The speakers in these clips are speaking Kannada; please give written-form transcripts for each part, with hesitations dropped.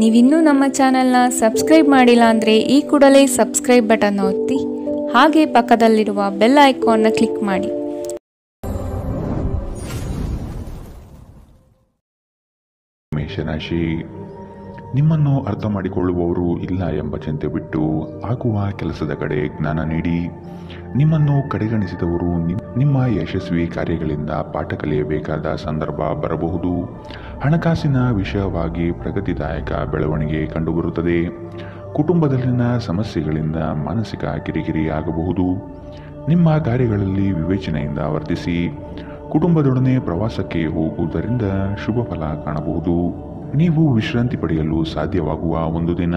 ನೀವಿನ್ನೂ ನಮ್ಮ ಚಾನೆಲ್ನ ಸಬ್ಸ್ಕ್ರೈಬ್ ಮಾಡಿಲ್ಲ ಅಂದರೆ ಈ ಕೂಡಲೇ ಸಬ್ಸ್ಕ್ರೈಬ್ ಬಟನ್ ಒತ್ತಿ ಹಾಗೆ ಪಕ್ಕದಲ್ಲಿರುವ ಬೆಲ್ ಐಕಾನ್ನ ಕ್ಲಿಕ್ ಮಾಡಿ. ಮೇಷರಾಶಿ, ನಿಮ್ಮನ್ನು ಅರ್ಥ ಮಾಡಿಕೊಳ್ಳುವವರು ಇಲ್ಲ ಎಂಬ ಚಿಂತೆ ಬಿಟ್ಟು ಆಗುವ ಕೆಲಸದ ಕಡೆ ಜ್ಞಾನ ನೀಡಿ. ನಿಮ್ಮನ್ನು ಕಡೆಗಣಿಸಿದವರು ನಿಮ್ಮ ಯಶಸ್ವಿ ಕಾರ್ಯಗಳಿಂದ ಪಾಠ ಕಲಿಯಬೇಕಾದ ಸಂದರ್ಭ ಬರಬಹುದು. ಹಣಕಾಸಿನ ವಿಷಯವಾಗಿ ಪ್ರಗತಿದಾಯಕ ಬೆಳವಣಿಗೆ ಕಂಡುಬರುತ್ತದೆ. ಕುಟುಂಬದಲ್ಲಿನ ಸಮಸ್ಯೆಗಳಿಂದ ಮಾನಸಿಕ ಕಿರಿಕಿರಿ ಆಗಬಹುದು. ನಿಮ್ಮ ಕಾರ್ಯಗಳಲ್ಲಿ ವಿವೇಚನೆಯಿಂದ ವರ್ತಿಸಿ. ಕುಟುಂಬದೊಡನೆ ಪ್ರವಾಸಕ್ಕೆ ಹೋಗುವುದರಿಂದ ಶುಭ ಫಲ ಕಾಣಬಹುದು. ನೀವು ವಿಶ್ರಾಂತಿ ಪಡೆಯಲು ಸಾಧ್ಯವಾಗುವ ಒಂದು ದಿನ.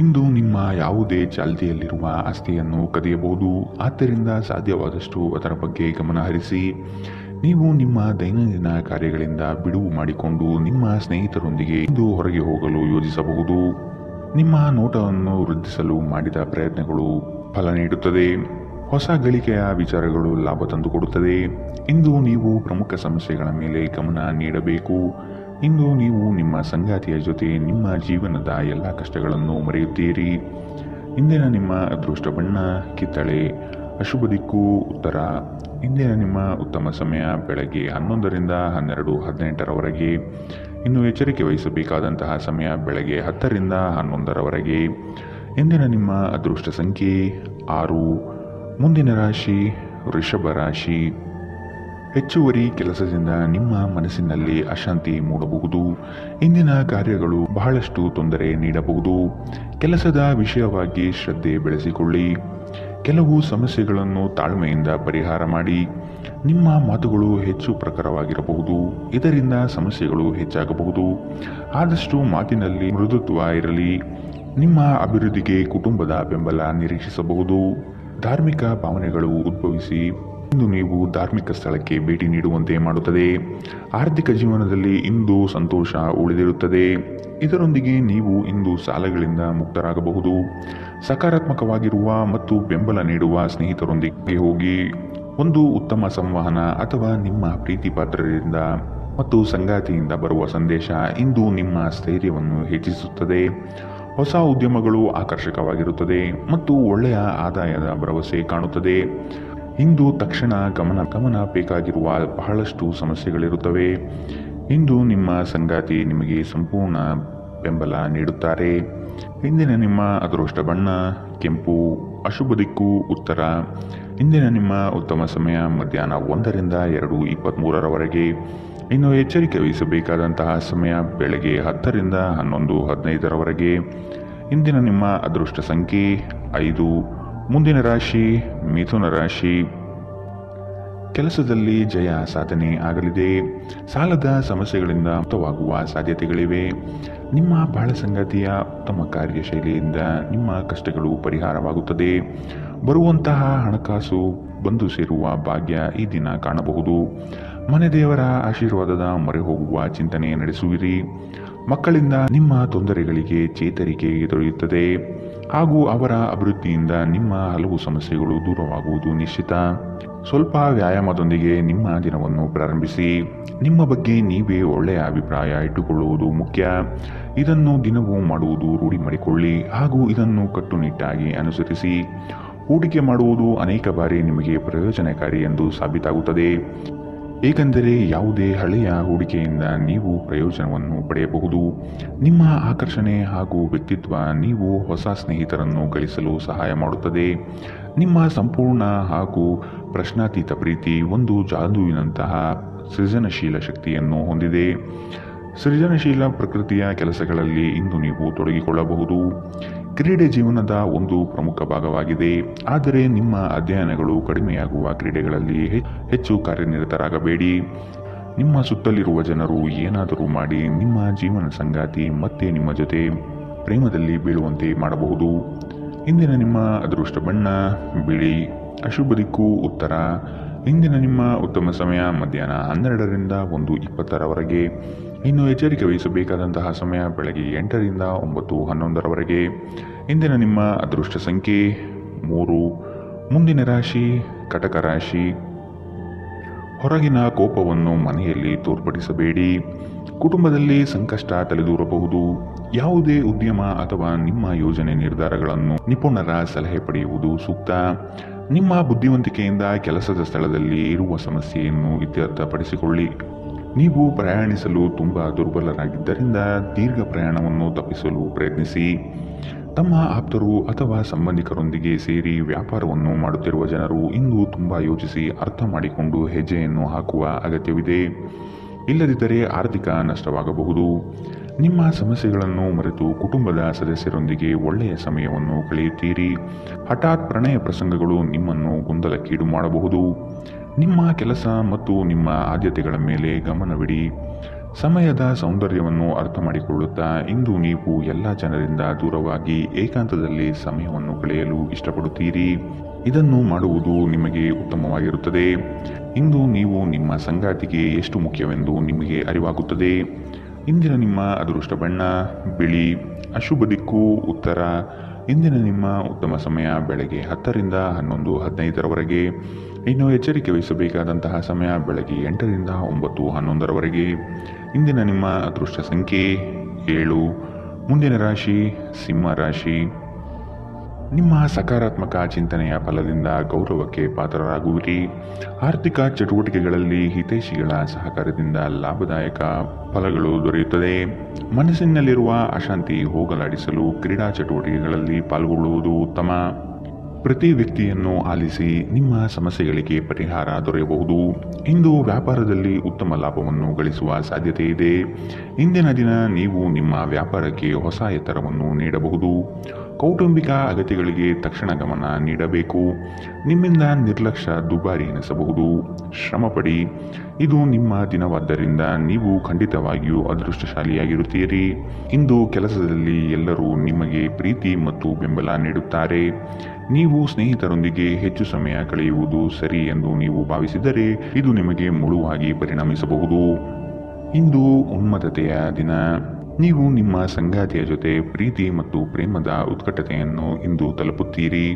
ಇಂದು ನಿಮ್ಮ ಯಾವುದೇ ಚಾಲ್ತಿಯಲ್ಲಿರುವ ಆಸ್ತಿಯನ್ನು ಕದಿಯಬಹುದು. ಆದ್ದರಿಂದ ಸಾಧ್ಯವಾದಷ್ಟು ಅದರ ಬಗ್ಗೆ ಗಮನ ಹರಿಸಿ. ನೀವು ನಿಮ್ಮ ದೈನಂದಿನ ಕಾರ್ಯಗಳಿಂದ ಬಿಡುವು ಮಾಡಿಕೊಂಡು ನಿಮ್ಮ ಸ್ನೇಹಿತರೊಂದಿಗೆ ಇಂದು ಹೊರಗೆ ಹೋಗಲು ಯೋಜಿಸಬಹುದು. ನಿಮ್ಮ ನೋಟವನ್ನು ವೃದ್ಧಿಸಲು ಮಾಡಿದ ಪ್ರಯತ್ನಗಳು ಫಲ ನೀಡುತ್ತದೆ. ಹೊಸ ಗಳಿಕೆಯ ವಿಚಾರಗಳು ಲಾಭ ತಂದುಕೊಡುತ್ತದೆ. ಇಂದು ನೀವು ಪ್ರಮುಖ ಸಮಸ್ಯೆಗಳ ಮೇಲೆ ಗಮನ ನೀಡಬೇಕು. ಇಂದು ನೀವು ನಿಮ್ಮ ಸಂಗಾತಿಯ ಜೊತೆ ನಿಮ್ಮ ಜೀವನದ ಎಲ್ಲ ಕಷ್ಟಗಳನ್ನು ಮರೆಯುತ್ತೀರಿ. ಇಂದಿನ ನಿಮ್ಮ ಅದೃಷ್ಟ ಬಣ್ಣ ಕಿತ್ತಳೆ. ಅಶುಭ ದಿಕ್ಕು ಉತ್ತರ. ಇಂದಿನ ನಿಮ್ಮ ಉತ್ತಮ ಸಮಯ ಬೆಳಗ್ಗೆ 11ರಿಂದ 12:18ರವರೆಗೆ. ಇನ್ನು ಎಚ್ಚರಿಕೆ ವಹಿಸಬೇಕಾದಂತಹ ಸಮಯ ಬೆಳಗ್ಗೆ 10ರಿಂದ 11ರವರೆಗೆ. ಇಂದಿನ ನಿಮ್ಮ ಅದೃಷ್ಟ ಸಂಖ್ಯೆ 6. ಮುಂದಿನ ರಾಶಿ ವೃಷಭ ರಾಶಿ. ಹೆಚ್ಚುವರಿ ಕೆಲಸದಿಂದ ನಿಮ್ಮ ಮನಸ್ಸಿನಲ್ಲಿ ಅಶಾಂತಿ ಮೂಡಬಹುದು. ಇಂದಿನ ಕಾರ್ಯಗಳು ಬಹಳಷ್ಟು ತೊಂದರೆ ನೀಡಬಹುದು. ಕೆಲಸದ ವಿಷಯವಾಗಿ ಶ್ರದ್ಧೆ ಬೆಳೆಸಿಕೊಳ್ಳಿ. ಕೆಲವು ಸಮಸ್ಯೆಗಳನ್ನು ತಾಳ್ಮೆಯಿಂದ ಪರಿಹಾರ ಮಾಡಿ. ನಿಮ್ಮ ಮಾತುಗಳು ಹೆಚ್ಚು ಪ್ರಖರವಾಗಿರಬಹುದು. ಇದರಿಂದ ಸಮಸ್ಯೆಗಳು ಹೆಚ್ಚಾಗಬಹುದು. ಆದಷ್ಟು ಮಾತಿನಲ್ಲಿ ಮೃದುತ್ವ ಇರಲಿ. ನಿಮ್ಮ ಅಭಿವೃದ್ಧಿಗೆ ಕುಟುಂಬದ ಬೆಂಬಲ ನಿರೀಕ್ಷಿಸಬಹುದು. ಧಾರ್ಮಿಕ ಭಾವನೆಗಳು ಉದ್ಭವಿಸಿ ಇಂದು ನೀವು ಧಾರ್ಮಿಕ ಸ್ಥಳಕ್ಕೆ ಭೇಟಿ ನೀಡುವಂತೆ ಮಾಡುತ್ತದೆ. ಆರ್ಥಿಕ ಜೀವನದಲ್ಲಿ ಇಂದು ಸಂತೋಷ ಉಳಿದಿರುತ್ತದೆ. ಇದರೊಂದಿಗೆ ನೀವು ಇಂದು ಸಾಲಗಳಿಂದ ಮುಕ್ತರಾಗಬಹುದು. ಸಕಾರಾತ್ಮಕವಾಗಿರುವ ಮತ್ತು ಬೆಂಬಲ ನೀಡುವ ಸ್ನೇಹಿತರೊಂದಿಗೆ ಹೋಗಿ. ಒಂದು ಉತ್ತಮ ಸಂವಹನ ಅಥವಾ ನಿಮ್ಮ ಪ್ರೀತಿ ಪಾತ್ರರಿಂದ ಮತ್ತು ಸಂಗಾತಿಯಿಂದ ಬರುವ ಸಂದೇಶ ಇಂದು ನಿಮ್ಮ ಸ್ಥೈರ್ಯವನ್ನು ಹೆಚ್ಚಿಸುತ್ತದೆ. ಹೊಸ ಉದ್ಯಮಗಳು ಆಕರ್ಷಕವಾಗಿರುತ್ತದೆ ಮತ್ತು ಒಳ್ಳೆಯ ಆದಾಯದ ಭರವಸೆ ಕಾಣುತ್ತದೆ. ಇಂದು ತಕ್ಷಣ ಗಮನ ಬೇಕಾಗಿರುವ ಬಹಳಷ್ಟು ಸಮಸ್ಯೆಗಳಿರುತ್ತವೆ. ಇಂದು ನಿಮ್ಮ ಸಂಗಾತಿ ನಿಮಗೆ ಸಂಪೂರ್ಣ ಬೆಂಬಲ ನೀಡುತ್ತಾರೆ. ಇಂದಿನ ನಿಮ್ಮ ಅದೃಷ್ಟ ಬಣ್ಣ ಕೆಂಪು. ಅಶುಭ ದಿಕ್ಕು ಉತ್ತರ. ಇಂದಿನ ನಿಮ್ಮ ಉತ್ತಮ ಸಮಯ ಮಧ್ಯಾಹ್ನ 1ರಿಂದ 2:23ರವರೆಗೆ. ಇನ್ನು ಎಚ್ಚರಿಕೆ ವಹಿಸಬೇಕಾದಂತಹ ಸಮಯ ಬೆಳಗ್ಗೆ 10ರಿಂದ 11:15ರವರೆಗೆ. ಇಂದಿನ ನಿಮ್ಮ ಅದೃಷ್ಟ ಸಂಖ್ಯೆ 5. ಮುಂದಿನ ರಾಶಿ ಮಿಥುನ ರಾಶಿ. ಕೆಲಸದಲ್ಲಿ ಜಯ ಸಾಧನೆ ಆಗಲಿದೆ. ಸಾಲದ ಸಮಸ್ಯೆಗಳಿಂದ ಮುಕ್ತವಾಗುವ ಸಾಧ್ಯತೆಗಳಿವೆ. ನಿಮ್ಮ ಬಾಳ ಸಂಗಾತಿಯ ಉತ್ತಮ ಕಾರ್ಯಶೈಲಿಯಿಂದ ನಿಮ್ಮ ಕಷ್ಟಗಳು ಪರಿಹಾರವಾಗುತ್ತದೆ. ಬರುವಂತಹ ಹಣಕಾಸು ಬಂದು ಸೇರುವ ಭಾಗ್ಯ ಈ ದಿನ ಕಾಣಬಹುದು. ಮನೆ ದೇವರ ಆಶೀರ್ವಾದದ ಮೊರೆ ಹೋಗುವ ಚಿಂತನೆ ನಡೆಸುವಿರಿ. ಮಕ್ಕಳಿಂದ ನಿಮ್ಮ ತೊಂದರೆಗಳಿಗೆ ಚೇತರಿಕೆ ದೊರೆಯುತ್ತದೆ ಹಾಗೂ ಅವರ ಅಭಿವೃದ್ಧಿಯಿಂದ ನಿಮ್ಮ ಹಲವು ಸಮಸ್ಯೆಗಳು ದೂರವಾಗುವುದು ನಿಶ್ಚಿತ. ಸ್ವಲ್ಪ ವ್ಯಾಯಾಮದೊಂದಿಗೆ ನಿಮ್ಮ ದಿನವನ್ನು ಪ್ರಾರಂಭಿಸಿ. ನಿಮ್ಮ ಬಗ್ಗೆ ನೀವೇ ಒಳ್ಳೆಯ ಅಭಿಪ್ರಾಯ ಇಟ್ಟುಕೊಳ್ಳುವುದು ಮುಖ್ಯ. ಇದನ್ನು ದಿನವೂ ಮಾಡುವುದು ರೂಢಿ ಮಾಡಿಕೊಳ್ಳಿ ಹಾಗೂ ಇದನ್ನು ಕಟ್ಟುನಿಟ್ಟಾಗಿ ಅನುಸರಿಸಿ. ಹೂಡಿಕೆ ಮಾಡುವುದು ಅನೇಕ ಬಾರಿ ನಿಮಗೆ ಪ್ರಯೋಜನಕಾರಿ ಎಂದು ಸಾಬೀತಾಗುತ್ತದೆ. ಏಕೆಂದರೆ ಯಾವುದೇ ಹಳೆಯ ಹೂಡಿಕೆಯಿಂದ ನೀವು ಪ್ರಯೋಜನವನ್ನು ಪಡೆಯಬಹುದು. ನಿಮ್ಮ ಆಕರ್ಷಣೆ ಹಾಗೂ ವ್ಯಕ್ತಿತ್ವ ನೀವು ಹೊಸ ಸ್ನೇಹಿತರನ್ನು ಗಳಿಸಲು ಸಹಾಯ ಮಾಡುತ್ತದೆ. ನಿಮ್ಮ ಸಂಪೂರ್ಣ ಹಾಗೂ ಪ್ರಶ್ನಾತೀತ ಪ್ರೀತಿ ಒಂದು ಜಾದೂವಿನಂತಹ ಸೃಜನಶೀಲ ಶಕ್ತಿಯನ್ನು ಹೊಂದಿದೆ. ಸೃಜನಶೀಲ ಪ್ರಕೃತಿಯ ಕೆಲಸಗಳಲ್ಲಿ ಇಂದು ನೀವು ತೊಡಗಿಕೊಳ್ಳಬಹುದು. ಕ್ರೀಡೆ ಜೀವನದ ಒಂದು ಪ್ರಮುಖ ಭಾಗವಾಗಿದೆ. ಆದರೆ ನಿಮ್ಮ ಅಧ್ಯಯನಗಳು ಕಡಿಮೆಯಾಗುವ ಕ್ರೀಡೆಗಳಲ್ಲಿ ಹೆಚ್ಚು ಕಾರ್ಯನಿರತರಾಗಬೇಡಿ. ನಿಮ್ಮ ಸುತ್ತಲಿರುವ ಜನರು ಏನಾದರೂ ಮಾಡಿ ನಿಮ್ಮ ಜೀವನ ಸಂಗಾತಿ ಮತ್ತೆ ನಿಮ್ಮ ಜೊತೆ ಪ್ರೇಮದಲ್ಲಿ ಬೀಳುವಂತೆ ಮಾಡಬಹುದು. ಇಂದಿನ ನಿಮ್ಮ ಅದೃಷ್ಟ ಬಣ್ಣ ಬಿಳಿ. ಅಶುಭ ದಿಕ್ಕು ಉತ್ತರ. ಇಂದಿನ ನಿಮ್ಮ ಉತ್ತಮ ಸಮಯ ಮಧ್ಯಾಹ್ನ 12ರಿಂದ 1:20ರವರೆಗೆ. ಇನ್ನು ಎಚ್ಚರಿಕೆ ವಹಿಸಬೇಕಾದಂತಹ ಸಮಯ ಬೆಳಗ್ಗೆ 8ರಿಂದ 9:11ರವರೆಗೆ. ಇಂದಿನ ನಿಮ್ಮ ಅದೃಷ್ಟ ಸಂಖ್ಯೆ 3. ಮುಂದಿನ ರಾಶಿ ಕಟಕ ರಾಶಿ. ಹೊರಗಿನ ಕೋಪವನ್ನು ಮನೆಯಲ್ಲಿ ತೋರ್ಪಡಿಸಬೇಡಿ. ಕುಟುಂಬದಲ್ಲಿ ಸಂಕಷ್ಟ ತಲೆದೂರಬಹುದು. ಯಾವುದೇ ಉದ್ಯಮ ಅಥವಾ ನಿಮ್ಮ ಯೋಜನೆ ನಿರ್ಧಾರಗಳನ್ನು ನಿಪುಣರ ಸಲಹೆ ಪಡೆಯುವುದು ಸೂಕ್ತ. ನಿಮ್ಮ ಬುದ್ಧಿವಂತಿಕೆಯಿಂದ ಕೆಲಸದ ಸ್ಥಳದಲ್ಲಿ ಇರುವ ಸಮಸ್ಯೆಯನ್ನು ಇತ್ಯರ್ಥಪಡಿಸಿಕೊಳ್ಳಿ. ನೀವು ಪ್ರಯಾಣಿಸಲು ತುಂಬಾ ದುರ್ಬಲರಾಗಿದ್ದರಿಂದ ದೀರ್ಘ ಪ್ರಯಾಣವನ್ನು ತಪ್ಪಿಸಲು ಪ್ರಯತ್ನಿಸಿ. ತಮ್ಮ ಆಪ್ತರು ಅಥವಾ ಸಂಬಂಧಿಕರೊಂದಿಗೆ ಸೇರಿ ವ್ಯಾಪಾರವನ್ನು ಮಾಡುತ್ತಿರುವ ಜನರು ಇಂದು ತುಂಬಾ ಯೋಚಿಸಿ ಅರ್ಥ ಮಾಡಿಕೊಂಡು ಹೆಜ್ಜೆಯನ್ನು ಹಾಕುವ ಅಗತ್ಯವಿದೆ. ಇಲ್ಲದಿದ್ದರೆ ಆರ್ಥಿಕ ನಷ್ಟವಾಗಬಹುದು. ನಿಮ್ಮ ಸಮಸ್ಯೆಗಳನ್ನು ಮರೆತು ಕುಟುಂಬದ ಸದಸ್ಯರೊಂದಿಗೆ ಒಳ್ಳೆಯ ಸಮಯವನ್ನು ಕಳೆಯುತ್ತೀರಿ. ಹಠಾತ್ ಪ್ರಣಯ ಪ್ರಸಂಗಗಳು ನಿಮ್ಮನ್ನು ಗೊಂದಲಕ್ಕೀಡು ಮಾಡಬಹುದು. ನಿಮ್ಮ ಕೆಲಸ ಮತ್ತು ನಿಮ್ಮ ಆದ್ಯತೆಗಳ ಮೇಲೆ ಗಮನವಿಡಿ. ಸಮಯದ ಸೌಂದರ್ಯವನ್ನು ಅರ್ಥ ಮಾಡಿಕೊಳ್ಳುತ್ತಾ ಇಂದು ನೀವು ಎಲ್ಲ ಜನರಿಂದ ದೂರವಾಗಿ ಏಕಾಂತದಲ್ಲಿ ಸಮಯವನ್ನು ಕಳೆಯಲು ಇಷ್ಟಪಡುತ್ತೀರಿ. ಇದನ್ನು ಮಾಡುವುದು ನಿಮಗೆ ಉತ್ತಮವಾಗಿರುತ್ತದೆ. ಇಂದು ನೀವು ನಿಮ್ಮ ಸಂಗಾತಿಗೆ ಎಷ್ಟು ಮುಖ್ಯವೆಂದು ನಿಮಗೆ ಅರಿವಾಗುತ್ತದೆ. ಇಂದಿನ ನಿಮ್ಮ ಅದೃಷ್ಟ ಬಣ್ಣ ಬಿಳಿ. ಅಶುಭ ದಿಕ್ಕು ಉತ್ತರ. ಇಂದಿನ ನಿಮ್ಮ ಉತ್ತಮ ಸಮಯ ಬೆಳಗ್ಗೆ 10 ರಿಂದ 11:15 ಇನ್ನು ಎಚ್ಚರಿಕೆ ವಹಿಸಬೇಕಾದಂತಹ ಸಮಯ ಬೆಳಗ್ಗೆ 8 ರಿಂದ 9:11 ಇಂದಿನ ನಿಮ್ಮ ಅದೃಷ್ಟ ಸಂಖ್ಯೆ 7. ಮುಂದಿನ ರಾಶಿ ಸಿಂಹ ರಾಶಿ. ನಿಮ್ಮ ಸಕಾರಾತ್ಮಕ ಚಿಂತನೆಯ ಫಲದಿಂದ ಗೌರವಕ್ಕೆ ಪಾತ್ರರಾಗುವಿರಿ. ಆರ್ಥಿಕ ಚಟುವಟಿಕೆಗಳಲ್ಲಿ ಹಿತೈಷಿಗಳ ಸಹಕಾರದಿಂದ ಲಾಭದಾಯಕ ಫಲಗಳು ದೊರೆಯುತ್ತದೆ. ಮನಸ್ಸಿನಲ್ಲಿರುವ ಅಶಾಂತಿ ಹೋಗಲಾಡಿಸಲು ಕ್ರೀಡಾ ಚಟುವಟಿಕೆಗಳಲ್ಲಿ ಪಾಲ್ಗೊಳ್ಳುವುದು ಉತ್ತಮ. ಪ್ರತಿ ವ್ಯಕ್ತಿಯನ್ನು ಆಲಿಸಿ ನಿಮ್ಮ ಸಮಸ್ಯೆಗಳಿಗೆ ಪರಿಹಾರ ದೊರೆಯಬಹುದು. ಇಂದು ವ್ಯಾಪಾರದಲ್ಲಿ ಉತ್ತಮ ಲಾಭವನ್ನು ಗಳಿಸುವ ಸಾಧ್ಯತೆ ಇದೆ. ಇಂದಿನ ದಿನ ನೀವು ನಿಮ್ಮ ವ್ಯಾಪಾರಕ್ಕೆ ಹೊಸ ಎತ್ತರವನ್ನು ನೀಡಬಹುದು. ಕೌಟುಂಬಿಕ ಅಗತ್ಯಗಳಿಗೆ ತಕ್ಷಣ ಗಮನ ನೀಡಬೇಕು. ನಿಮ್ಮಿಂದ ನಿರ್ಲಕ್ಷ್ಯ ದುಬಾರಿ ಎನಿಸಬಹುದು. ಶ್ರಮಪಡಿ. ಇದು ನಿಮ್ಮ ದಿನವಾದ್ದರಿಂದ ನೀವು ಖಂಡಿತವಾಗಿಯೂ ಅದೃಷ್ಟಶಾಲಿಯಾಗಿರುತ್ತೀರಿ. ಇಂದು ಕೆಲಸದಲ್ಲಿ ಎಲ್ಲರೂ ನಿಮಗೆ ಪ್ರೀತಿ ಮತ್ತು ಬೆಂಬಲ ನೀಡುತ್ತಾರೆ. ನೀವು ಸ್ನೇಹಿತರೊಂದಿಗೆ ಹೆಚ್ಚು ಸಮಯ ಕಳೆಯುವುದು ಸರಿ ಎಂದು ನೀವು ಭಾವಿಸಿದರೆ ಇದು ನಿಮಗೆ ಮುಳುವಾಗಿ ಪರಿಣಮಿಸಬಹುದು. ಇಂದು ಉನ್ಮತ್ತತೆಯ ದಿನ. ನೀವು ನಿಮ್ಮ ಸಂಗಾತಿಯ ಜೊತೆ ಪ್ರೀತಿ ಮತ್ತು ಪ್ರೇಮದ ಉತ್ಕಟತೆಯನ್ನು ಇಂದು ತಲುಪುತ್ತೀರಿ.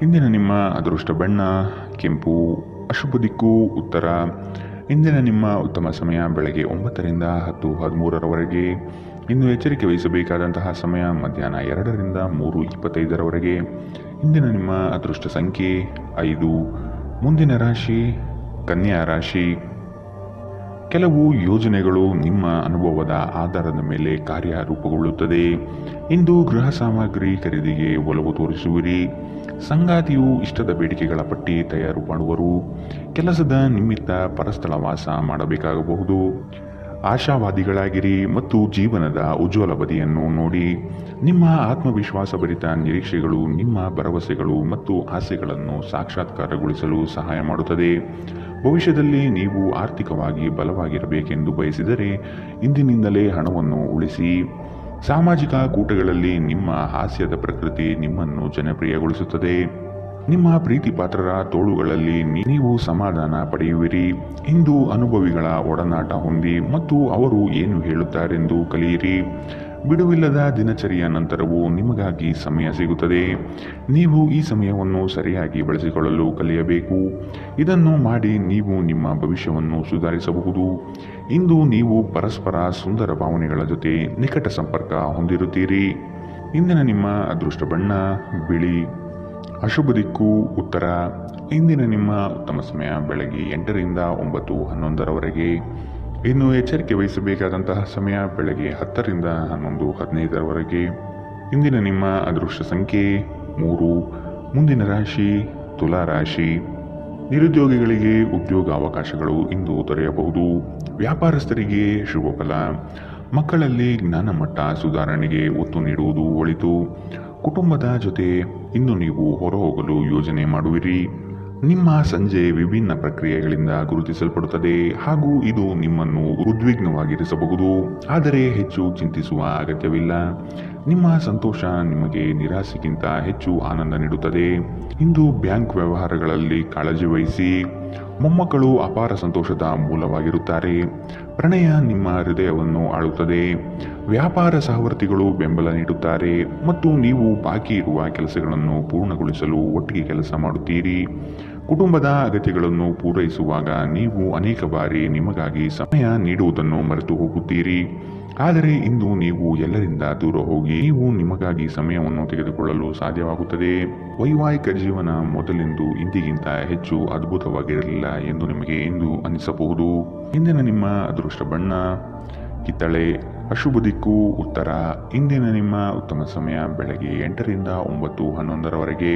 ಇಂದಿನ ನಿಮ್ಮ ಅದೃಷ್ಟ ಬಣ್ಣ ಕೆಂಪು. ಅಶುಭ ದಿಕ್ಕು ಉತ್ತರ. ಇಂದಿನ ನಿಮ್ಮ ಉತ್ತಮ ಸಮಯ ಬೆಳಗ್ಗೆ 9 ರಿಂದ 10:13 ಇನ್ನು ಎಚ್ಚರಿಕೆ ವಹಿಸಬೇಕಾದಂತಹ ಸಮಯ ಮಧ್ಯಾಹ್ನ 2 ರಿಂದ 3:25 ಇಂದಿನ ನಿಮ್ಮ ಅದೃಷ್ಟ ಸಂಖ್ಯೆ 5. ಮುಂದಿನ ರಾಶಿ ಕನ್ಯಾ ರಾಶಿ. ಕೆಲವು ಯೋಜನೆಗಳು ನಿಮ್ಮ ಅನುಭವದ ಆಧಾರದ ಮೇಲೆ ಕಾರ್ಯರೂಪಗೊಳ್ಳುತ್ತದೆ. ಇಂದು ಗೃಹ ಸಾಮಗ್ರಿ ಖರೀದಿಗೆ ಒಲವು ತೋರಿಸುವಿರಿ. ಸಂಗಾತಿಯು ಇಷ್ಟದ ಬೇಡಿಕೆಗಳ ಪಟ್ಟಿ ತಯಾರು ಮಾಡುವರು. ಕೆಲಸದ ನಿಮಿತ್ತ ಪರಸ್ಥಳ ವಾಸ ಮಾಡಬೇಕಾಗಬಹುದು. ಆಶಾವಾದಿಗಳಾಗಿರಿ ಮತ್ತು ಜೀವನದ ಉಜ್ವಲ ಬದಿಯನ್ನು ನೋಡಿ. ನಿಮ್ಮ ಆತ್ಮವಿಶ್ವಾಸಭರಿತ ನಿರೀಕ್ಷೆಗಳು ನಿಮ್ಮ ಭರವಸೆಗಳು ಮತ್ತು ಆಸೆಗಳನ್ನು ಸಾಕ್ಷಾತ್ಕಾರಗೊಳಿಸಲು ಸಹಾಯ ಮಾಡುತ್ತದೆ. ಭವಿಷ್ಯದಲ್ಲಿ ನೀವು ಆರ್ಥಿಕವಾಗಿ ಬಲವಾಗಿರಬೇಕೆಂದು ಬಯಸಿದರೆ ಇಂದಿನಿಂದಲೇ ಹಣವನ್ನು ಉಳಿಸಿ. ಸಾಮಾಜಿಕ ಕೂಟಗಳಲ್ಲಿ ನಿಮ್ಮ ಹಾಸ್ಯದ ಪ್ರಕೃತಿ ನಿಮ್ಮನ್ನು ಜನಪ್ರಿಯಗೊಳಿಸುತ್ತದೆ. ನಿಮ್ಮ ಪ್ರೀತಿ ಪಾತ್ರರ ತೋಳುಗಳಲ್ಲಿ ನೀವು ಸಮಾಧಾನ ಪಡೆಯುವಿರಿ. ಇಂದು ಅನುಭವಿಗಳ ಒಡನಾಟ ಹೊಂದಿ ಮತ್ತು ಅವರು ಏನು ಹೇಳುತ್ತಾರೆಂದು ಕಲಿಯಿರಿ. ಬಿಡುವಿಲ್ಲದ ದಿನಚರಿಯ ನಂತರವೂ ನಿಮಗಾಗಿ ಸಮಯ ಸಿಗುತ್ತದೆ. ನೀವು ಈ ಸಮಯವನ್ನು ಸರಿಯಾಗಿ ಬಳಸಿಕೊಳ್ಳಲು ಕಲಿಯಬೇಕು. ಇದನ್ನು ಮಾಡಿ ನೀವು ನಿಮ್ಮ ಭವಿಷ್ಯವನ್ನು ಸುಧಾರಿಸಬಹುದು. ಇಂದು ನೀವು ಪರಸ್ಪರ ಸುಂದರ ಭಾವನೆಗಳ ಜೊತೆ ನಿಕಟ ಸಂಪರ್ಕ ಹೊಂದಿರುತ್ತೀರಿ. ಇಂದಿನ ನಿಮ್ಮ ಅದೃಷ್ಟ ಬಣ್ಣ ಬಿಳಿ. ಅಶುಭ ದಿಕ್ಕು ಉತ್ತರ. ಇಂದಿನ ನಿಮ್ಮ ಉತ್ತಮ ಸಮಯ ಬೆಳಗ್ಗೆ 8 ರಿಂದ 9:11 ಇನ್ನು ಎಚ್ಚರಿಕೆ ವಹಿಸಬೇಕಾದಂತಹ ಸಮಯ ಬೆಳಗ್ಗೆ 10 ರಿಂದ 11:15 ಇಂದಿನ ನಿಮ್ಮ ಅದೃಷ್ಟ ಸಂಖ್ಯೆ 3. ಮುಂದಿನ ರಾಶಿ ತುಲಾ ರಾಶಿ. ನಿರುದ್ಯೋಗಿಗಳಿಗೆ ಉದ್ಯೋಗ ಅವಕಾಶಗಳು ಇಂದು ದೊರೆಯಬಹುದು. ವ್ಯಾಪಾರಸ್ಥರಿಗೆ ಶುಭ ಫಲ. ಮಕ್ಕಳಲ್ಲಿ ಜ್ಞಾನಮಟ್ಟ ಸುಧಾರಣೆಗೆ ಒತ್ತು ನೀಡುವುದು ಒಳಿತು. ಕುಟುಂಬದ ಜೊತೆ ಇಂದು ನೀವು ಹೊರಹೋಗಲು ಯೋಜನೆ ಮಾಡುವಿರಿ. ನಿಮ್ಮ ಸಂಜೆ ವಿಭಿನ್ನ ಪ್ರಕ್ರಿಯೆಗಳಿಂದ ಗುರುತಿಸಲ್ಪಡುತ್ತದೆ ಹಾಗೂ ಇದು ನಿಮ್ಮನ್ನು ಉದ್ವಿಗ್ನವಾಗಿರಿಸಬಹುದು. ಆದರೆ ಹೆಚ್ಚು ಚಿಂತಿಸುವ ಅಗತ್ಯವಿಲ್ಲ. ನಿಮ್ಮ ಸಂತೋಷ ನಿಮಗೆ ನಿರಾಸೆಗಿಂತ ಹೆಚ್ಚು ಆನಂದ ನೀಡುತ್ತದೆ. ಇಂದು ಬ್ಯಾಂಕ್ ವ್ಯವಹಾರಗಳಲ್ಲಿ ಕಾಳಜಿ ವಹಿಸಿ. ಮೊಮ್ಮಕ್ಕಳು ಅಪಾರ ಸಂತೋಷದ ಮೂಲವಾಗಿರುತ್ತಾರೆ. ಪ್ರಣಯ ನಿಮ್ಮ ಹೃದಯವನ್ನು ಆಳುತ್ತದೆ. ವ್ಯಾಪಾರ ಸಹವರ್ತಿಗಳು ಬೆಂಬಲ ನೀಡುತ್ತಾರೆ ಮತ್ತು ನೀವು ಬಾಕಿ ಇರುವ ಕೆಲಸಗಳನ್ನು ಪೂರ್ಣಗೊಳಿಸಲು ಒಟ್ಟಿಗೆ ಕೆಲಸ ಮಾಡುತ್ತೀರಿ. ಕುಟುಂಬದ ಅಗತ್ಯಗಳನ್ನು ಪೂರೈಸುವಾಗ ನೀವು ಅನೇಕ ಬಾರಿ ನಿಮಗಾಗಿ ಸಮಯ ನೀಡುವುದನ್ನು ಮರೆತು ಹೋಗುತ್ತೀರಿ. ಆದರೆ ಇಂದು ನೀವು ಎಲ್ಲರಿಂದ ದೂರ ಹೋಗಿ ನೀವು ನಿಮಗಾಗಿ ಸಮಯವನ್ನು ತೆಗೆದುಕೊಳ್ಳಲು ಸಾಧ್ಯವಾಗುತ್ತದೆ. ವೈವಾಹಿಕ ಜೀವನ ಮೊದಲಿಂದು ಇಂದಿಗಿಂತ ಹೆಚ್ಚು ಅದ್ಭುತವಾಗಿರಲಿಲ್ಲ ಎಂದು ನಿಮಗೆ ಇಂದು ಅನಿಸಬಹುದು. ಇಂದಿನ ನಿಮ್ಮ ಅದೃಷ್ಟ ಬಣ್ಣ ಕಿತ್ತಳೆ. ಅಶುಭ ದಿಕ್ಕು ಉತ್ತರ. ಇಂದಿನ ನಿಮ್ಮ ಉತ್ತಮ ಸಮಯ ಬೆಳಗ್ಗೆ 8ರಿಂದ 9:11ರವರೆಗೆ.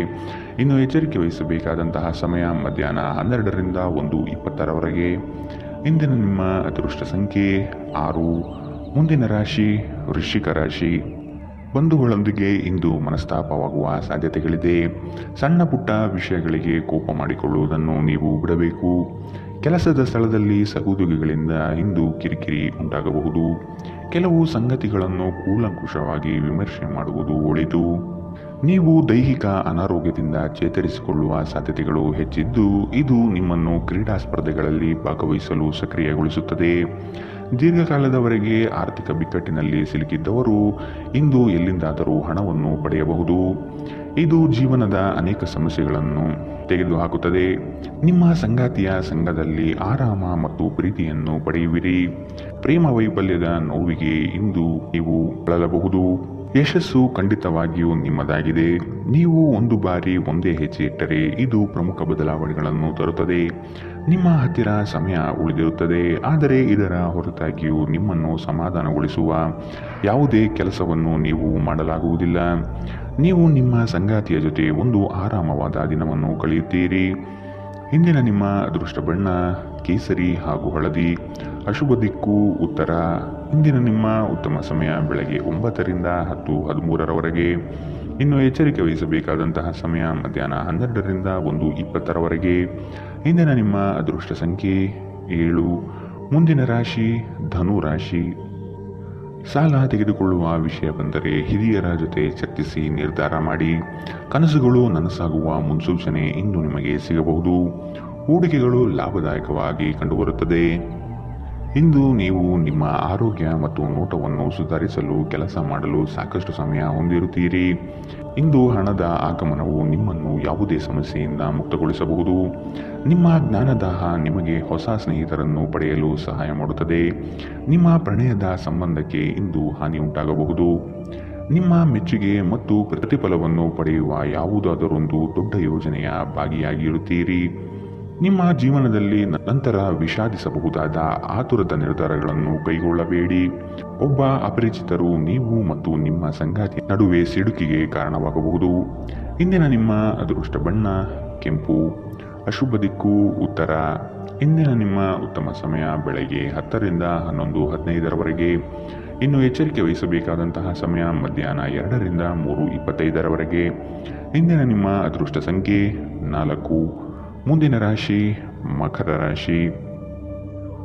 ಇನ್ನು ಎಚ್ಚರಿಕೆ ವಹಿಸಬೇಕಾದಂತಹ ಸಮಯ ಮಧ್ಯಾಹ್ನ 12ರಿಂದ 1:20ರವರೆಗೆ. ಇಂದಿನ ನಿಮ್ಮ ಅದೃಷ್ಟ ಸಂಖ್ಯೆ 6. ಮುಂದಿನ ರಾಶಿ ವೃಶ್ಚಿಕ ರಾಶಿ. ಬಂಧುಗಳೊಂದಿಗೆ ಇಂದು ಮನಸ್ತಾಪವಾಗುವ ಸಾಧ್ಯತೆಗಳಿದೆ. ಸಣ್ಣ ಪುಟ್ಟ ವಿಷಯಗಳಿಗೆ ಕೋಪ ಮಾಡಿಕೊಳ್ಳುವುದನ್ನು ನೀವು ಬಿಡಬೇಕು. ಕೆಲಸದ ಸ್ಥಳದಲ್ಲಿ ಸಹೋದ್ಯೋಗಿಗಳಿಂದ ಇಂದು ಕಿರಿಕಿರಿ ಉಂಟಾಗಬಹುದು. ಕೆಲವು ಸಂಗತಿಗಳನ್ನು ಕೂಲಂಕುಷವಾಗಿ ವಿಮರ್ಶೆ ಮಾಡುವುದು ಒಳಿತು. ನೀವು ದೈಹಿಕ ಅನಾರೋಗ್ಯದಿಂದ ಚೇತರಿಸಿಕೊಳ್ಳುವ ಸಾಧ್ಯತೆಗಳು ಹೆಚ್ಚಿದ್ದು, ಇದು ನಿಮ್ಮನ್ನು ಕ್ರೀಡಾ ಸ್ಪರ್ಧೆಗಳಲ್ಲಿ ಭಾಗವಹಿಸಲು ಸಕ್ರಿಯಗೊಳಿಸುತ್ತದೆ. ದೀರ್ಘಕಾಲದವರೆಗೆ ಆರ್ಥಿಕ ಬಿಕ್ಕಟ್ಟಿನಲ್ಲಿ ಸಿಲುಕಿದ್ದವರು ಇಂದು ಎಲ್ಲಿಂದಾದರೂ ಹಣವನ್ನು ಪಡೆಯಬಹುದು. ಇದು ಜೀವನದ ಅನೇಕ ಸಮಸ್ಯೆಗಳನ್ನು ತೆಗೆದುಹಾಕುತ್ತದೆ. ನಿಮ್ಮ ಸಂಗಾತಿಯ ಸಂಘದಲ್ಲಿ ಆರಾಮ ಮತ್ತು ಪ್ರೀತಿಯನ್ನು ಪಡೆಯುವಿರಿ. ಪ್ರೇಮ ವೈಫಲ್ಯದ ನೋವಿಗೆ ಇಂದು ನೀವು ಬಳಲಬಹುದು. ಯಶಸ್ಸು ಖಂಡಿತವಾಗಿಯೂ ನಿಮ್ಮದಾಗಿದೆ. ನೀವು ಒಂದು ಬಾರಿ ಒಂದೇ ಹೆಜ್ಜೆ ಇಟ್ಟರೆ ಇದು ಪ್ರಮುಖ ಬದಲಾವಣೆಗಳನ್ನು ತರುತ್ತದೆ. ನಿಮ್ಮ ಹತ್ತಿರ ಸಮಯ ಉಳಿದಿರುತ್ತದೆ, ಆದರೆ ಇದರ ಹೊರತಾಗಿಯೂ ನಿಮ್ಮನ್ನು ಸಮಾಧಾನಗೊಳಿಸುವ ಯಾವುದೇ ಕೆಲಸವನ್ನು ನೀವು ಮಾಡಲಾಗುವುದಿಲ್ಲ. ನೀವು ನಿಮ್ಮ ಸಂಗಾತಿಯ ಜೊತೆ ಒಂದು ಆರಾಮವಾದ ದಿನವನ್ನು ಕಳೆಯುತ್ತೀರಿ. ಇಂದಿನ ನಿಮ್ಮ ಅದೃಷ್ಟ ಬಣ್ಣ ಕೇಸರಿ ಹಾಗೂ ಹಳದಿ. ಅಶುಭ ದಿಕ್ಕು ಉತ್ತರ. ಇಂದಿನ ನಿಮ್ಮ ಉತ್ತಮ ಸಮಯ ಬೆಳಗ್ಗೆ 9ರಿಂದ 10:13ರವರೆಗೆ. ಇನ್ನು ಎಚ್ಚರಿಕೆ ವಹಿಸಬೇಕಾದಂತಹ ಸಮಯ ಮಧ್ಯಾಹ್ನ 12ರಿಂದ 1:20ರವರೆಗೆ. ಇಂದಿನ ನಿಮ್ಮ ಅದೃಷ್ಟ ಸಂಖ್ಯೆ 7. ಮುಂದಿನ ರಾಶಿ ಧನು ರಾಶಿ. ಸಾಲ ತೆಗೆದುಕೊಳ್ಳುವ ವಿಷಯ ಬಂದರೆ ಹಿರಿಯರ ಜೊತೆ ಚರ್ಚಿಸಿ ನಿರ್ಧಾರ ಮಾಡಿ. ಕನಸುಗಳು ನನಸಾಗುವ ಮುನ್ಸೂಚನೆ ಇಂದು ನಿಮಗೆ ಸಿಗಬಹುದು. ಹೂಡಿಕೆಗಳು ಲಾಭದಾಯಕವಾಗಿ ಕಂಡುಬರುತ್ತದೆ. ಇಂದು ನೀವು ನಿಮ್ಮ ಆರೋಗ್ಯ ಮತ್ತು ನೋಟವನ್ನು ಸುಧಾರಿಸಲು ಕೆಲಸ ಮಾಡಲು ಸಾಕಷ್ಟು ಸಮಯ ಹೊಂದಿರುತ್ತೀರಿ. ಇಂದು ಹಣದ ಆಗಮನವು ನಿಮ್ಮನ್ನು ಯಾವುದೇ ಸಮಸ್ಯೆಯಿಂದ ಮುಕ್ತಗೊಳಿಸಬಹುದು. ನಿಮ್ಮ ಜ್ಞಾನದಾಹ ನಿಮಗೆ ಹೊಸ ಸ್ನೇಹಿತರನ್ನು ಪಡೆಯಲು ಸಹಾಯ ಮಾಡುತ್ತದೆ. ನಿಮ್ಮ ಪ್ರಣಯದ ಸಂಬಂಧಕ್ಕೆ ಇಂದು ಹಾನಿ ಉಂಟಾಗಬಹುದು. ನಿಮ್ಮ ಮೆಚ್ಚುಗೆ ಮತ್ತು ಪ್ರತಿಫಲವನ್ನು ಪಡೆಯುವ ಯಾವುದಾದರೊಂದು ದೊಡ್ಡ ಯೋಜನೆಯ ಭಾಗಿಯಾಗಿರುತ್ತೀರಿ. ನಿಮ್ಮ ಜೀವನದಲ್ಲಿ ನಂತರ ವಿಷಾದಿಸಬಹುದಾದ ಆತುರದ ನಿರ್ಧಾರಗಳನ್ನು ಕೈಗೊಳ್ಳಬೇಡಿ. ಒಬ್ಬ ಅಪರಿಚಿತರು ನೀವು ಮತ್ತು ನಿಮ್ಮ ಸಂಗಾತಿ ನಡುವೆ ಸಿಡುಕಿಗೆ ಕಾರಣವಾಗಬಹುದು. ಇಂದಿನ ನಿಮ್ಮ ಅದೃಷ್ಟ ಬಣ್ಣ ಕೆಂಪು. ಅಶುಭ ದಿಕ್ಕು ಉತ್ತರ. ಇಂದಿನ ನಿಮ್ಮ ಉತ್ತಮ ಸಮಯ ಬೆಳಗ್ಗೆ 10ರಿಂದ 11:15ರವರೆಗೆ. ಇನ್ನು ಎಚ್ಚರಿಕೆ ವಹಿಸಬೇಕಾದಂತಹ ಸಮಯ ಮಧ್ಯಾಹ್ನ 2ರಿಂದ 3:25ರವರೆಗೆ. ಇಂದಿನ ನಿಮ್ಮ ಅದೃಷ್ಟ ಸಂಖ್ಯೆ 4. ಮುಂದಿನ ರಾಶಿ ಮಕರ ರಾಶಿ.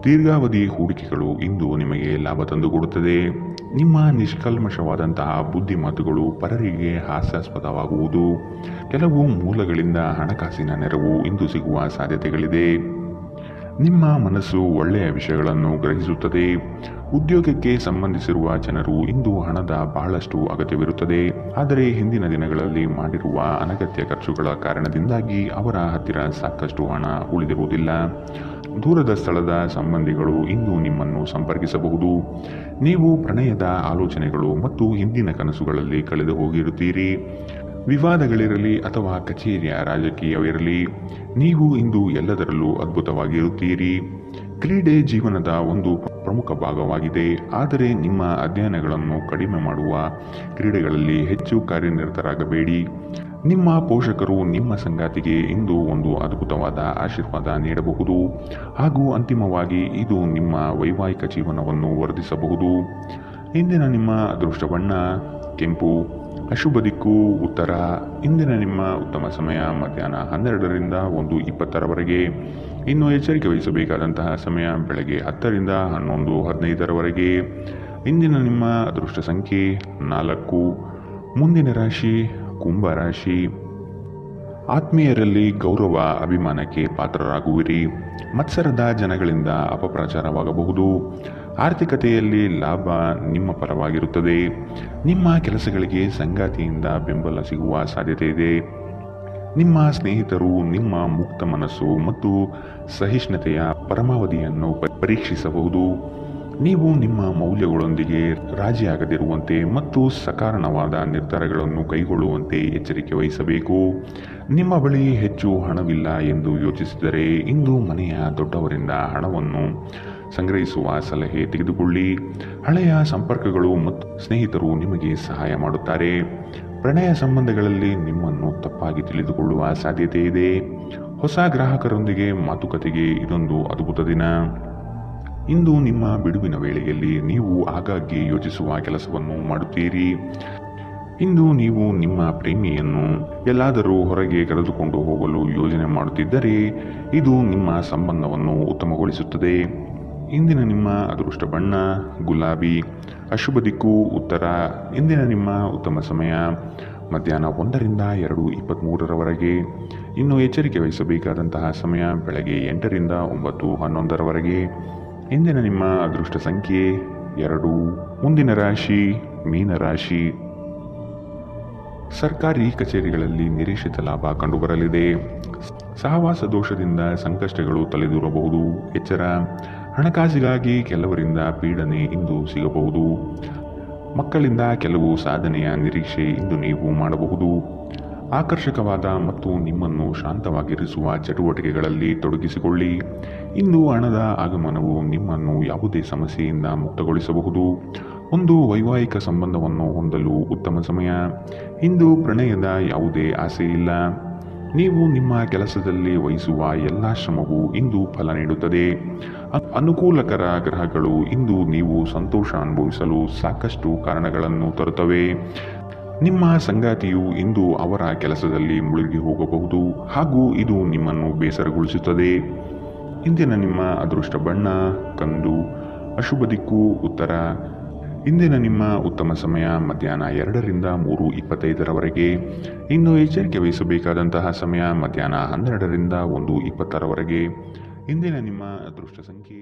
ದೀರ್ಘಾವಧಿ ಹೂಡಿಕೆಗಳು ಇಂದು ನಿಮಗೆ ಲಾಭ ತಂದುಕೊಡುತ್ತದೆ. ನಿಮ್ಮ ನಿಷ್ಕಲ್ಮಶವಾದಂತಹ ಬುದ್ಧಿಮಾತುಗಳು ಪರರಿಗೆ ಹಾಸ್ಯಾಸ್ಪದವಾಗುವುದು. ಕೆಲವು ಮೂಲಗಳಿಂದ ಹಣಕಾಸಿನ ನೆರವು ಇಂದು ಸಿಗುವ ಸಾಧ್ಯತೆಗಳಿದೆ. ನಿಮ್ಮ ಮನಸ್ಸು ಒಳ್ಳೆಯ ವಿಷಯಗಳನ್ನು ಗ್ರಹಿಸುತ್ತದೆ. ಉದ್ಯೋಗಕ್ಕೆ ಸಂಬಂಧಿಸಿರುವ ಜನರು ಇಂದು ಹಣದ ಬಹಳಷ್ಟು ಅಗತ್ಯವಿರುತ್ತದೆ. ಆದರೆ ಹಿಂದಿನ ದಿನಗಳಲ್ಲಿ ಮಾಡಿರುವ ಅನಗತ್ಯ ಖರ್ಚುಗಳ ಕಾರಣದಿಂದಾಗಿ ಅವರ ಹತ್ತಿರ ಸಾಕಷ್ಟು ಹಣ ಉಳಿದಿರುವುದಿಲ್ಲ. ದೂರದ ಸ್ಥಳದ ಸಂಬಂಧಿಗಳು ಇಂದು ನಿಮ್ಮನ್ನು ಸಂಪರ್ಕಿಸಬಹುದು. ನೀವು ಪ್ರಣಯದ ಆಲೋಚನೆಗಳು ಮತ್ತು ಹಿಂದಿನ ಕನಸುಗಳಲ್ಲಿ ಕಳೆದು ಹೋಗಿರುತ್ತೀರಿ. ವಿವಾದಗಳಿರಲಿ ಅಥವಾ ಕಚೇರಿಯ ರಾಜಕೀಯವಿರಲಿ, ನೀವು ಇಂದು ಎಲ್ಲದರಲ್ಲೂ ಅದ್ಭುತವಾಗಿರುತ್ತೀರಿ. ಕ್ರೀಡೆ ಜೀವನದ ಒಂದು ಪ್ರಮುಖ ಭಾಗವಾಗಿದೆ, ಆದರೆ ನಿಮ್ಮ ಅಧ್ಯಯನಗಳನ್ನು ಕಡಿಮೆ ಮಾಡುವ ಕ್ರೀಡೆಗಳಲ್ಲಿ ಹೆಚ್ಚು ಕಾರ್ಯನಿರತರಾಗಬೇಡಿ. ನಿಮ್ಮ ಪೋಷಕರು ನಿಮ್ಮ ಸಂಗಾತಿಗೆ ಇಂದು ಒಂದು ಅದ್ಭುತವಾದ ಆಶೀರ್ವಾದ ನೀಡಬಹುದು ಹಾಗೂ ಅಂತಿಮವಾಗಿ ಇದು ನಿಮ್ಮ ವೈವಾಹಿಕ ಜೀವನವನ್ನು ವರ್ಧಿಸಬಹುದು. ಇಂದಿನ ನಿಮ್ಮ ಅದೃಷ್ಟ ಬಣ್ಣ ಕೆಂಪು. ಅಶುಭ ದಿಕ್ಕು ಉತ್ತರ. ಇಂದಿನ ನಿಮ್ಮ ಉತ್ತಮ ಸಮಯ ಮಧ್ಯಾಹ್ನ 12ರಿಂದ 1:20ರವರೆಗೆ. ಇನ್ನು ಎಚ್ಚರಿಕೆ ವಹಿಸಬೇಕಾದಂತಹ ಸಮಯ ಬೆಳಗ್ಗೆ 10ರಿಂದ 11:15ರವರೆಗೆ. ಇಂದಿನ ನಿಮ್ಮ ಅದೃಷ್ಟ ಸಂಖ್ಯೆ 4. ಮುಂದಿನ ರಾಶಿ ಕುಂಭರಾಶಿ. ಆತ್ಮೀಯರಲ್ಲಿ ಗೌರವ ಅಭಿಮಾನಕ್ಕೆ ಪಾತ್ರರಾಗುವಿರಿ. ಮತ್ಸರದ ಜನಗಳಿಂದ ಅಪಪ್ರಚಾರವಾಗಬಹುದು. ಆರ್ಥಿಕತೆಯಲ್ಲಿ ಲಾಭ ನಿಮ್ಮ ಪರವಾಗಿರುತ್ತದೆ. ನಿಮ್ಮ ಕೆಲಸಗಳಿಗೆ ಸಂಗಾತಿಯಿಂದ ಬೆಂಬಲ ಸಿಗುವ ಸಾಧ್ಯತೆ ಇದೆ. ನಿಮ್ಮ ಸ್ನೇಹಿತರು ನಿಮ್ಮ ಮುಕ್ತ ಮನಸ್ಸು ಮತ್ತು ಸಹಿಷ್ಣುತೆಯ ಪರಮಾವಧಿಯನ್ನು ಪರೀಕ್ಷಿಸಬಹುದು. ನೀವು ನಿಮ್ಮ ಮೌಲ್ಯಗಳೊಂದಿಗೆ ರಾಜಿಯಾಗದಿರುವಂತೆ ಮತ್ತು ಸಕಾರಣವಾದ ನಿರ್ಧಾರಗಳನ್ನು ಕೈಗೊಳ್ಳುವಂತೆ ಎಚ್ಚರಿಕೆ ವಹಿಸಬೇಕು. ನಿಮ್ಮ ಬಳಿ ಹೆಚ್ಚು ಹಣವಿಲ್ಲ ಎಂದು ಯೋಚಿಸಿದರೆ ಇಂದು ಮನೆಯ ದೊಡ್ಡವರಿಂದ ಹಣವನ್ನು ಸಂಗ್ರಹಿಸುವ ಸಲಹೆ ತೆಗೆದುಕೊಳ್ಳಿ. ಹಳೆಯ ಸಂಪರ್ಕಗಳು ಮತ್ತು ಸ್ನೇಹಿತರು ನಿಮಗೆ ಸಹಾಯ ಮಾಡುತ್ತಾರೆ. ಪ್ರಣಯ ಸಂಬಂಧಗಳಲ್ಲಿ ನಿಮ್ಮನ್ನು ತಪ್ಪಾಗಿ ತಿಳಿದುಕೊಳ್ಳುವ ಸಾಧ್ಯತೆ ಇದೆ. ಹೊಸ ಗ್ರಾಹಕರೊಂದಿಗೆ ಮಾತುಕತೆಗೆ ಇದೊಂದು ಅದ್ಭುತ ದಿನ. ಇಂದು ನಿಮ್ಮ ಬಿಡುವಿನ ವೇಳೆಯಲ್ಲಿ ನೀವು ಆಗಾಗ್ಗೆ ಯೋಚಿಸುವ ಕೆಲಸವನ್ನು ಮಾಡುತ್ತೀರಿ. ಇಂದು ನೀವು ನಿಮ್ಮ ಪ್ರೇಮಿಯನ್ನು ಎಲ್ಲಾದರೂ ಹೊರಗೆ ಕರೆದುಕೊಂಡು ಹೋಗಲು ಯೋಜನೆ ಮಾಡುತ್ತಿದ್ದರೆ ಇದು ನಿಮ್ಮ ಸಂಬಂಧವನ್ನು ಉತ್ತಮಗೊಳಿಸುತ್ತದೆ. ಇಂದಿನ ನಿಮ್ಮ ಅದೃಷ್ಟ ಬಣ್ಣ ಗುಲಾಬಿ. ಅಶುಭ ದಿಕ್ಕು ಉತ್ತರ. ಇಂದಿನ ನಿಮ್ಮ ಉತ್ತಮ ಸಮಯ ಮಧ್ಯಾಹ್ನ 1ರಿಂದ 2:23 ಇನ್ನು ಎಚ್ಚರಿಕೆ ವಹಿಸಬೇಕಾದಂತಹ ಸಮಯ ಬೆಳಗ್ಗೆ 8ರಿಂದ 9:11 ಇಂದಿನ ನಿಮ್ಮ ಅದೃಷ್ಟ ಸಂಖ್ಯೆ 2. ಮುಂದಿನ ರಾಶಿ ಮೀನರಾಶಿ. ಸರ್ಕಾರಿ ಕಚೇರಿಗಳಲ್ಲಿ ನಿರೀಕ್ಷಿತ ಲಾಭ ಕಂಡುಬರಲಿದೆ. ಸಹವಾಸ ದೋಷದಿಂದ ಸಂಕಷ್ಟಗಳು ತಲೆದೂರಬಹುದು. ಎಚ್ಚರ. ಹಣಕಾಸಿಗಾಗಿ ಕೆಲವರಿಂದ ಪೀಡನೆ ಇಂದು ಸಿಗಬಹುದು. ಮಕ್ಕಳಿಂದ ಕೆಲವು ಸಾಧನೆಯ ನಿರೀಕ್ಷೆ ಇಂದು ನೀವು ಮಾಡಬಹುದು. ಆಕರ್ಷಕವಾದ ಮತ್ತು ನಿಮ್ಮನ್ನು ಶಾಂತವಾಗಿರಿಸುವ ಚಟುವಟಿಕೆಗಳಲ್ಲಿ ತೊಡಗಿಸಿಕೊಳ್ಳಿ. ಇಂದು ಹಣದ ಆಗಮನವು ನಿಮ್ಮನ್ನು ಯಾವುದೇ ಸಮಸ್ಯೆಯಿಂದ ಮುಕ್ತಗೊಳಿಸಬಹುದು. ಒಂದು ವೈವಾಹಿಕ ಸಂಬಂಧವನ್ನು ಹೊಂದಲು ಉತ್ತಮ ಸಮಯ. ಇಂದು ಪ್ರಣಯದ ಯಾವುದೇ ಆಸೆ ಇಲ್ಲ. ನೀವು ನಿಮ್ಮ ಕೆಲಸದಲ್ಲಿ ವಹಿಸುವ ಎಲ್ಲ ಶ್ರಮವು ಇಂದು ಫಲ ನೀಡುತ್ತದೆ. ಅನುಕೂಲಕರ ಗ್ರಹಗಳು ಇಂದು ನೀವು ಸಂತೋಷ ಅನುಭವಿಸಲು ಸಾಕಷ್ಟು ಕಾರಣಗಳನ್ನು ತರುತ್ತವೆ. ನಿಮ್ಮ ಸಂಗಾತಿಯು ಇಂದು ಅವರ ಕೆಲಸದಲ್ಲಿ ಮುಳುಗಿ ಹೋಗಬಹುದು ಹಾಗೂ ಇದು ನಿಮ್ಮನ್ನು ಬೇಸರಗೊಳಿಸುತ್ತದೆ. ಇಂದಿನ ನಿಮ್ಮ ಅದೃಷ್ಟ ಬಣ್ಣ ಕಂದು. ಅಶುಭ ದಿಕ್ಕು ಉತ್ತರ. ಇಂದಿನ ನಿಮ್ಮ ಉತ್ತಮ ಸಮಯ ಮಧ್ಯಾಹ್ನ 2ರಿಂದ 3:25 ಇನ್ನು ಎಚ್ಚರಿಕೆ ವಹಿಸಬೇಕಾದಂತಹ ಸಮಯ ಮಧ್ಯಾಹ್ನ 12ರಿಂದ 1:20 ಇಂದಿನ ನಿಮ್ಮ ಅದೃಷ್ಟ ಸಂಖ್ಯೆ